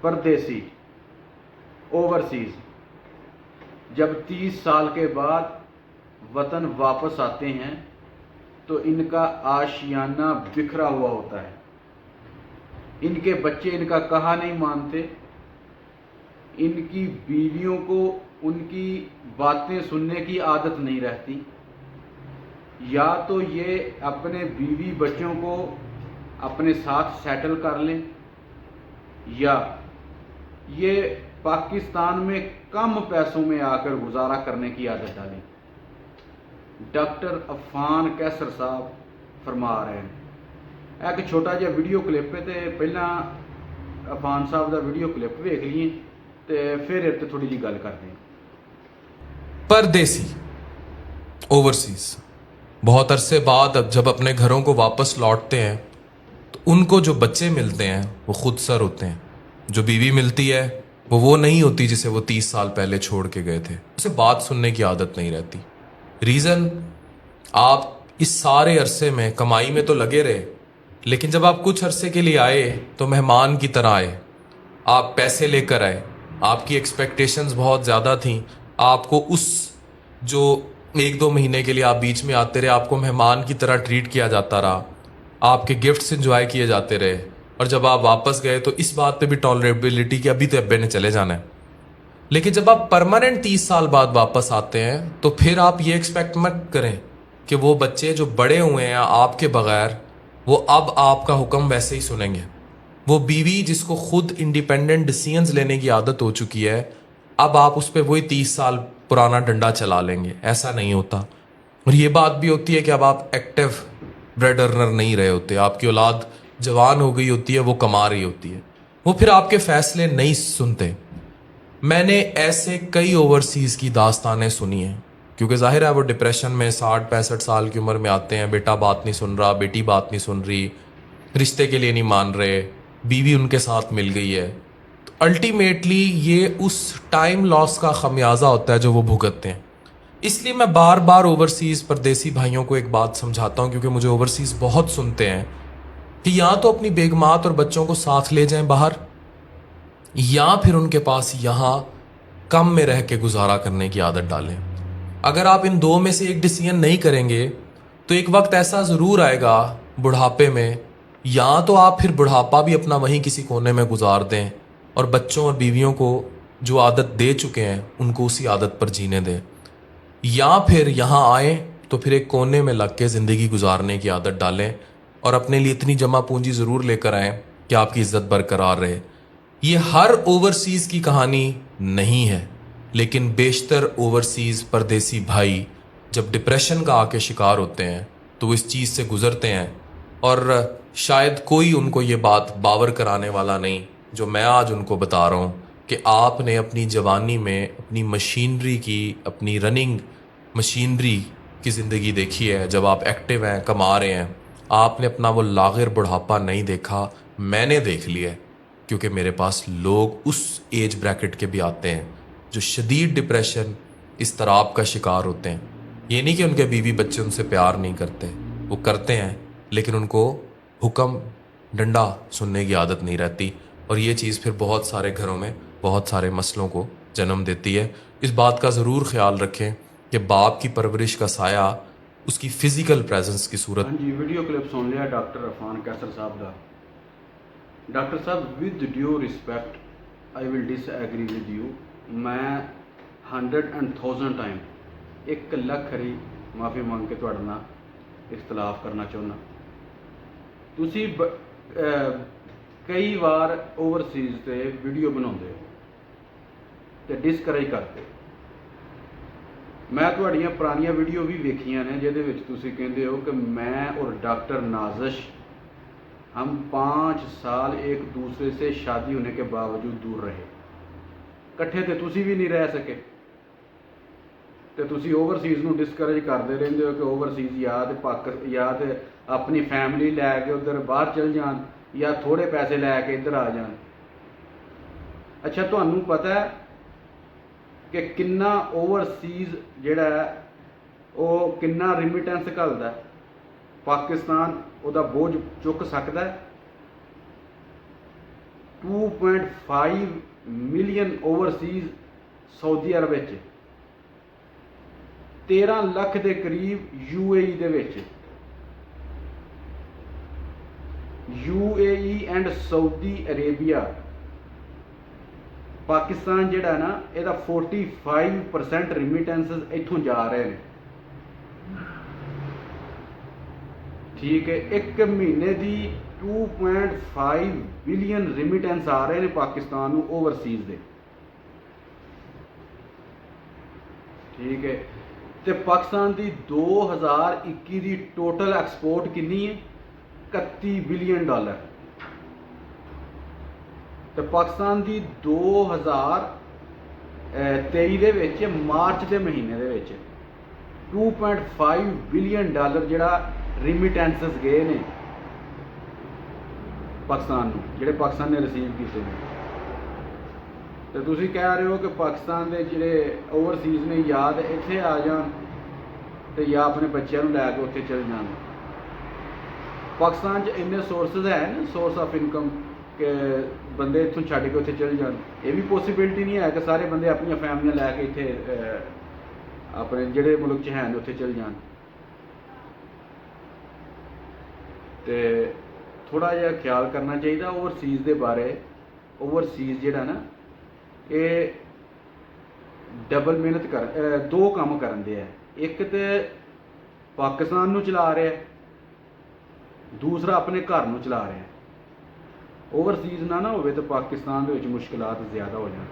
परदेसी ओवरसीज़ जब 30 साल के बाद वतन वापस आते हैं तो इनका आशियाना बिखरा हुआ होता है। इनके बच्चे इनका कहा नहीं मानते। इनकी बीवियों को उनकी बातें सुनने की आदत नहीं रहती। या तो ये अपने बीवी बच्चों को अपने साथ सेटल कर लें, या ये पाकिस्तान में कम पैसों में आकर गुजारा करने की आदत डालें। डॉक्टर अफान कैसर साहब फरमा रहे हैं। एक छोटा जिहा वीडियो क्लिप है, तो पहला अफान साहब का वीडियो क्लिप वेख लीए तो फिर इस थोड़ी जी गल करते हैं। परदेसी ओवरसीज बहुत अरसे बाद अब जब अपने घरों को वापस लौटते हैं तो उनको जो बच्चे मिलते हैं वो खुद सर होते हैं। जो बीवी मिलती है वो नहीं होती जिसे वो 30 साल पहले छोड़ के गए थे। उसे बात सुनने की आदत नहीं रहती। रीज़न, आप इस सारे अरसे में कमाई में तो लगे रहे, लेकिन जब आप कुछ अरसे के लिए आए तो मेहमान की तरह आए। आप पैसे लेकर आए, आपकी एक्सपेक्टेशंस बहुत ज़्यादा थी। आपको उस जो 1-2 महीने के लिए आप बीच में आते रहे, आपको मेहमान की तरह ट्रीट किया जाता रहा, आपके गिफ्ट्स एंजॉय किए जाते रहे। और जब आप वापस गए तो इस बात पे भी टॉलरेबिलिटी कि अभी तो अब्बे ने चले जाना है। लेकिन जब आप परमानेंट 30 साल बाद वापस आते हैं तो फिर आप ये एक्सपेक्ट मत करें कि वो बच्चे जो बड़े हुए हैं आपके बगैर, वो अब आपका हुक्म वैसे ही सुनेंगे। वो बीवी जिसको खुद इंडिपेंडेंट डिसीजंस लेने की आदत हो चुकी है, अब आप उस पर वही 30 साल पुराना डंडा चला लेंगे। ऐसा नहीं होता। और ये बात भी होती है कि अब आप एक्टिव ब्रेड अर्नर नहीं रहे होते। आपकी औलाद जवान हो गई होती है, वो कमा रही होती है, वो फिर आपके फैसले नहीं सुनते। मैंने ऐसे कई ओवरसीज़ की दास्तानें सुनी हैं, क्योंकि जाहिर है वो डिप्रेशन में 60-65 साल की उम्र में आते हैं। बेटा बात नहीं सुन रहा, बेटी बात नहीं सुन रही, रिश्ते के लिए नहीं मान रहे, बीवी उनके साथ मिल गई है। तो अल्टीमेटली ये उस टाइम लॉस का खमियाजा होता है जो वो भुगतते हैं। इसलिए मैं बार बार ओवरसीज़ परदेसी भाइयों को एक बात समझाता हूँ, क्योंकि मुझे ओवरसीज़ बहुत सुनते हैं कि या तो अपनी बेगमात और बच्चों को साथ ले जाएं बाहर, या फिर उनके पास यहाँ कम में रह के गुजारा करने की आदत डालें। अगर आप इन दो में से एक डिसीजन नहीं करेंगे तो एक वक्त ऐसा ज़रूर आएगा बुढ़ापे में, या तो आप फिर बुढ़ापा भी अपना वहीं किसी कोने में गुजार दें और बच्चों और बीवियों को जो आदत दे चुके हैं उनको उसी आदत पर जीने दें, या फिर यहाँ आए तो फिर एक कोने में लग के ज़िंदगी गुजारने की आदत डालें और अपने लिए इतनी जमा पूंजी ज़रूर लेकर आएँ कि आपकी इज़्ज़त बरकरार रहे। ये हर ओवरसीज़ की कहानी नहीं है, लेकिन बेशतर ओवरसीज़ परदेसी भाई जब डिप्रेशन का आके शिकार होते हैं तो वो इस चीज़ से गुज़रते हैं। और शायद कोई उनको ये बात बावर कराने वाला नहीं जो मैं आज उनको बता रहा हूँ कि आपने अपनी जवानी में अपनी मशीनरी की, अपनी रनिंग मशीनरी की ज़िंदगी देखी है। जब आप एक्टिव हैं, कमा रहे हैं, आपने अपना वो लागिर बुढ़ापा नहीं देखा। मैंने देख लिया है, क्योंकि मेरे पास लोग उस एज ब्रैकेट के भी आते हैं जो शदीद डिप्रेशन, इज़्तिराब का शिकार होते हैं। ये नहीं कि उनके बीवी बच्चे उनसे प्यार नहीं करते, वो करते हैं, लेकिन उनको हुक्म डंडा सुनने की आदत नहीं रहती। और ये चीज़ फिर बहुत सारे घरों में बहुत सारे मसलों को जन्म देती है। इस बात का ज़रूर ख्याल रखें कि बाप की परवरिश का साया उसकी फ़िज़िकल प्रेजेंस की सूरत। हाँ जी, वीडियो क्लिप सुन लिया डॉक्टर अफान कैसर साहब का। डॉक्टर साहब, with due respect I will disagree with you. मैं 100 and 1000 टाइम 1 ਲੱਖ ਰੀ माफ़ी मंग के तुहाडे नाल इख्तलाफ करना चाहुंदा। तुसी कई बार ओवरसीज़ ते वीडियो बनाउंदे हो ते डिस्करेज करते। मैं तुहाड़ियां पुरानियां वीडियो भी वेखियां ने जिहदे विच तुसी कहंदे हो कि मैं और डॉक्टर नाजिश हम 5 साल एक दूसरे से शादी होने के बावजूद दूर रहे। कट्ठे तो तुसी भी नहीं रह सके, तो तुसी ओवरसीज़ नूं डिस्करेज करते रहंदे हो कि ओवरसीज़ या तो अपनी फैमिली लैके उधर बाहर चल जान या थोड़े पैसे लैके इधर आ जान। अच्छा, तुहानूं पता है कि किन्ना ओवरसीज़ जिहड़ा है वो किन्ना रिमिटेंस घल्लदा है? पाकिस्तान उहदा बोझ चुक सकदा है? 2.5 ਮਿਲੀਅਨ ਓਵਰਸੀਜ਼ ਸਾਊਦੀ ਅਰਬ ਵਿੱਚ, 13 ਲੱਖ ਦੇ ਕਰੀਬ UAE ਦੇ ਵਿੱਚ। UAE and Saudi Arabia, Pakistan ਜਿਹੜਾ ਨਾ ਇਹਦਾ 45% ਰਿਮਿਟੈਂਸਸ ਇੱਥੋਂ ਜਾ ਰਹੇ ਨੇ। ਠੀਕ ਹੈ, ਇੱਕ ਮਹੀਨੇ ਦੀ 2.5 ਬਿਲੀਅਨ ਰਿਮਿਟੈਂਸ ਆ ਰਹੇ ਨੇ ਪਾਕਿਸਤਾਨ ਨੂੰ ਓਵਰਸੀਜ਼ ਦੇ। ਠੀਕ ਹੈ, ਤੇ ਪਾਕਿਸਤਾਨ ਦੀ 2021 ਦੀ ਟੋਟਲ ਐਕਸਪੋਰਟ ਕਿੰਨੀ ਹੈ? 31 ਬਿਲੀਅਨ ਡਾਲਰ। ਤੇ ਪਾਕਿਸਤਾਨ ਦੀ 2023 ਦੇ ਵਿੱਚ ਮਾਰਚ ਦੇ ਮਹੀਨੇ ਦੇ ਵਿੱਚ 2.5 ਬਿਲੀਅਨ ਡਾਲਰ ਜਿਹੜਾ ਰਿਮਿਟੈਂਸਸ ਗਏ ਨੇ ਪਾਕਿਸਤਾਨ ਨੂੰ, ਜਿਹੜੇ ਪਾਕਿਸਤਾਨ ਨੇ ਰਿਸੀਵ ਕੀਤੇ ਨੇ। ਤੇ ਤੁਸੀਂ ਕਹਿ ਰਹੇ ਹੋ ਕਿ ਪਾਕਿਸਤਾਨ ਦੇ ਜਿਹੜੇ ਓਵਰਸੀਜ਼ ਨੇ ਜਾਂ ਤਾਂ ਇੱਥੇ ਆ ਜਾਣ ਤੇ ਜਾਂ ਆਪਣੇ ਬੱਚਿਆਂ ਨੂੰ ਲੈ ਕੇ ਉੱਥੇ ਚਲੇ ਜਾਣ। ਪਾਕਿਸਤਾਨ 'ਚ ਇੰਨੇ ਸੋਰਸਿਸ ਹੈ ਨਾ, ਸੋਰਸ ਆਫ ਇਨਕਮ, ਕਿ ਬੰਦੇ ਇੱਥੋਂ ਛੱਡ ਕੇ ਉੱਥੇ ਚਲੇ ਜਾਣ। ਇਹ ਵੀ ਪੋਸੀਬਿਲਿਟੀ ਨਹੀਂ ਹੈ ਕਿ ਸਾਰੇ ਬੰਦੇ ਆਪਣੀਆਂ ਫੈਮਲੀਆਂ ਲੈ ਕੇ ਇੱਥੇ ਆਪਣੇ ਜਿਹੜੇ ਮੁਲਕ 'ਚ ਹੈ ਉੱਥੇ ਚਲੇ ਜਾਣ। ਤੇ ਥੋੜ੍ਹਾ ਜਿਹਾ ਖਿਆਲ ਕਰਨਾ ਚਾਹੀਦਾ ਓਵਰਸੀਜ਼ ਦੇ ਬਾਰੇ। ਓਵਰਸੀਜ਼ ਜਿਹੜਾ ਨਾ ਇਹ ਡਬਲ ਮਿਹਨਤ ਦੋ ਕੰਮ ਕਰਨ ਦੇ ਹੈ। ਇੱਕ ਤੇ ਪਾਕਿਸਤਾਨ ਨੂੰ ਚਲਾ ਰਿਹਾ, ਦੂਸਰਾ ਆਪਣੇ ਘਰ ਨੂੰ ਚਲਾ ਰਿਹਾ। ਓਵਰਸੀਜ਼ ਨਾ ਹੋਵੇ ਤਾਂ ਪਾਕਿਸਤਾਨ ਦੇ ਵਿੱਚ ਮੁਸ਼ਕਿਲਾਤ ਜ਼ਿਆਦਾ ਹੋ ਜਾਣ।